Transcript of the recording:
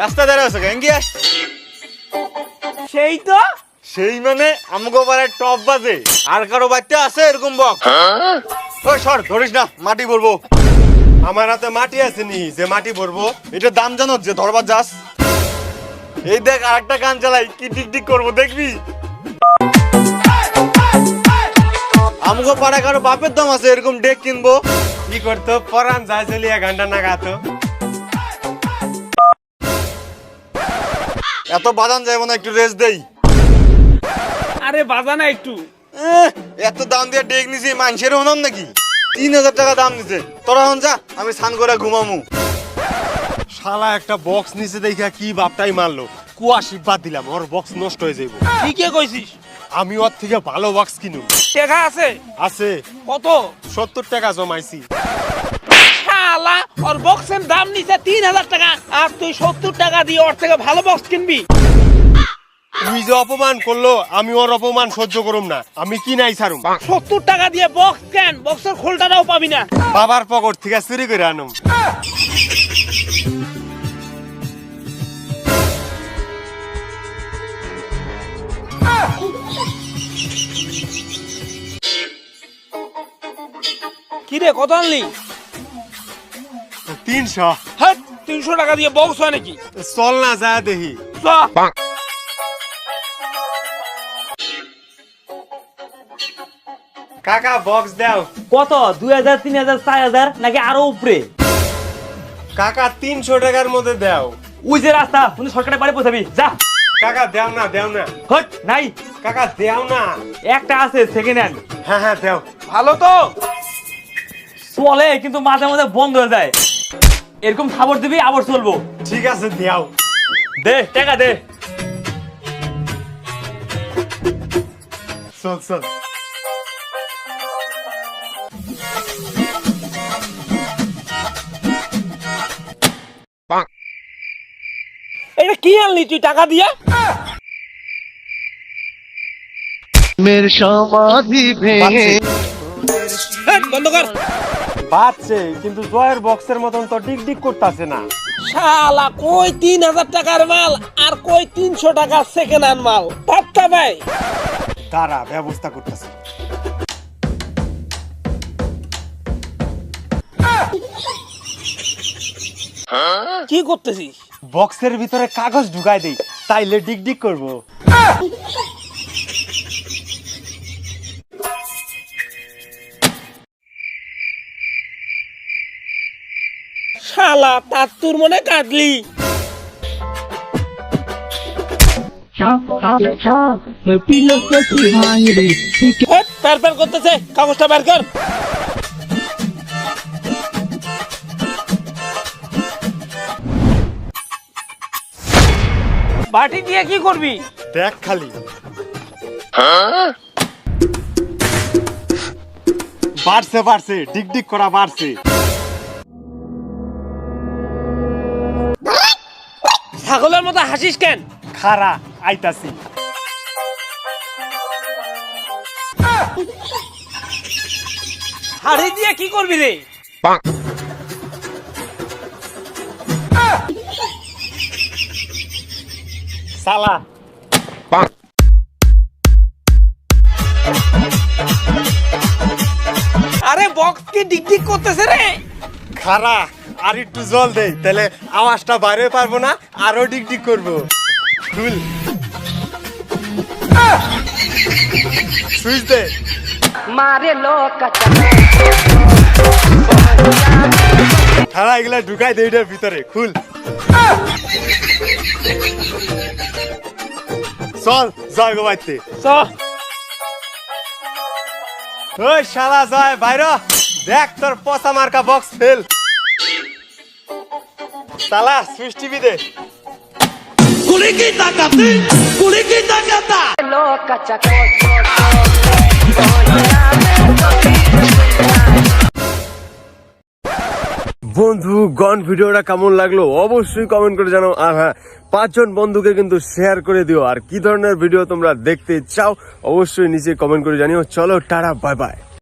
রাস্তা দাঁড়া আছে কেন গিয়া? সেই তো সেই মানে আমগো পারে টপ বাজে আর কারো বাড়িতে আছে এরকম বক্স? ওই সর ধরিস না, মাটি ভরবো। আমার হাতে মাটি আছে নি যে মাটি ভরবো? এটা দাম জানো যে ধরবার যাস? এই দেখ আরেকটা গান চালাই, কি টিক টিক করবো দেখবি? আমগো পাড়া কারো বাপের দাম আছে এরকম ডেক কিনবো। কি করতো পরান যায় চলিয়া ঘন্টা না গাতো। এত বাদান যাইব না, একটু রেস্ট দেই। আরে বাজানা একটু। এত দাম দিয়ে ডেক নিছি, মানুষের হনাম নাকি? 3000 টাকা দাম নিছে। তোরা হন যা, আমি স্নান করে ঘুমামু। শালা একটা বক্স নিচে দেখা কি বাপটাই মারলো। কুয়া শিববাদ দিলাম, ওর বক্স নষ্ট হয়ে যাইব। ঠিকই কইছিস। আমি ওর থেকে ভালো বক্স কিনুম। টাকা আছে? আছে কত? 70 টাকা জমাইছি। শালা ওর বক্সের দাম নিছে 3000 টাকা আর তুই 70 টাকা দিয়ে ওর থেকে ভালো বক্স কিনবি? তুই যে অপমান করলো আমি ওর অপমান সহ্য করুম না, আমি কি নাই ছাড়ুম। 70 টাকা দিয়ে বক্স কেন? বক্সের খোলটাও পাবি না। বাবার পকেট থেকে চুরি করে আনুম। কি রে কত আনলি? 300। হ্যাঁ 300 টাকা দিয়ে বক্স হয় নাকি? চল না যা দেখি। কাকা বক্স দাও। কত? 2000, 3000, 4000 নাকি আরো উপরে? কাকা 300 টাকার মধ্যে দাও। ওই যে রাস্তা তুমি সরকারে বাড়ি পৌঁছাবি, যা। কাকা দেও না দেও না। হট নাই। কাকা দেও না। একটা আছে সেকেন্ড হ্যান্ড। হ্যাঁ হ্যাঁ দেও। ভালো তো চলে কিন্তু মাঝে মাঝে বন্ধ হয়ে যায়। এরকম খবর দিবি আবার চলবো। ঠিক আছে দেও। দে টাকা দে। চল চল। এটা কি আনলি তুই টাকা দিয়া? হ্যাঁ, বন্ধ কর। বাচ্চে কিন্তু জয়ের বক্সের মতন তো ডিক ডিক করতেছে না। শালা কই 3000 টাকার মাল আর কই 300 টাকার সেকেন্ড হ্যান্ড মাল, পাত্তা ভাই। দাঁড়া ব্যবস্থা করতেছে। কি করতেছিস? বক্সের ভিতরে কাগজ ঢুকাই দেই, তাইলে ডিক ডিক করবো। শালা তার তোর মনে কাটলি। প্যার প্যার করতেছে, কাগজটা বের কর। বাটি দিয়ে কি করবি? দেখ খালি। বাড়ছে বাড়ছে, ডিক ডিক করা বাড়ছে। ছাগলের মতো হাসিস কেন? খারা আইতাছি। হাড়ি দিয়ে কি করবি রে? সালা আরে বক্স কি ডিক ডিক করতেছে রে? খারা আর একটু জল দেই, তাহলে আওয়াজটা বাইরে পারবো না, আরো ডিক ডিক করবো। খুল সুইচ দে। मारे लोग খারা এগুলা ঢুকাই দে এটার ভিতরে। খুল। চল জয় গো বাইতে। ওই শালা জয় বাইরে দেখ, তোর পচা মার্কা বক্স ফেল। শালা সুইচ টিভি দে। लोग कच्चा বন্ধু গন ভিডিওটা কেমন লাগলো অবশ্যই কমেন্ট করে জানাও। আর হ্যাঁ, 5 জন বন্ধুকে কিন্তু শেয়ার করে দিও। আর কি ধরনের ভিডিও তোমরা দেখতে চাও অবশ্যই নিচে কমেন্ট করে জানিও। চলো টাটা, বাই বাই।